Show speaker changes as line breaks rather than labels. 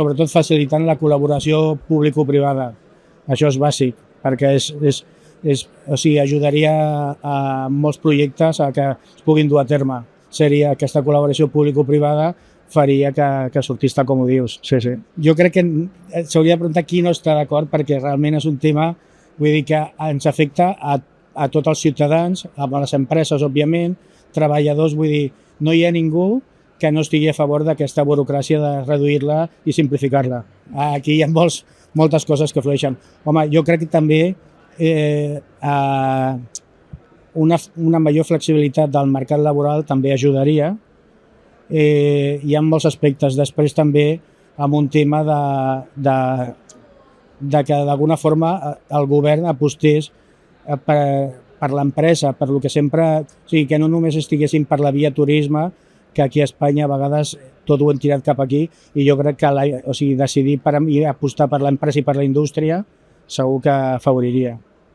sobretot facilitant la col·laboració público-privada. Això és bàsic, perquè ajudaria a molts projectes a que es puguin dur a terme. Seria aquesta col·laboració público-privada faria que sortís tal com ho dius. Sí, sí. Jo crec que s'hauria de preguntar qui no està d'acord, perquè realment és un tema, vull dir, que ens afecta a tots els ciutadans, a les empreses, òbviament, treballadors, vull dir, no hi ha ningú que no estigui a favor d'aquesta burocràcia de reduir-la i simplificar-la. Aquí hi ha moltes coses que flueixen. Home, jo crec que també una major flexibilitat del mercat laboral també ajudaria. Hi ha molts aspectes. Després també amb un tema de que d'alguna forma el govern apostés per l'empresa, per lo que sempre... O sigui, que no només estiguessin per la via turisme, que aquí a Espanya a vegades tot ho hem tirat cap aquí, i jo crec que decidir apostar per l'empresa i per la indústria segur que afavoriria.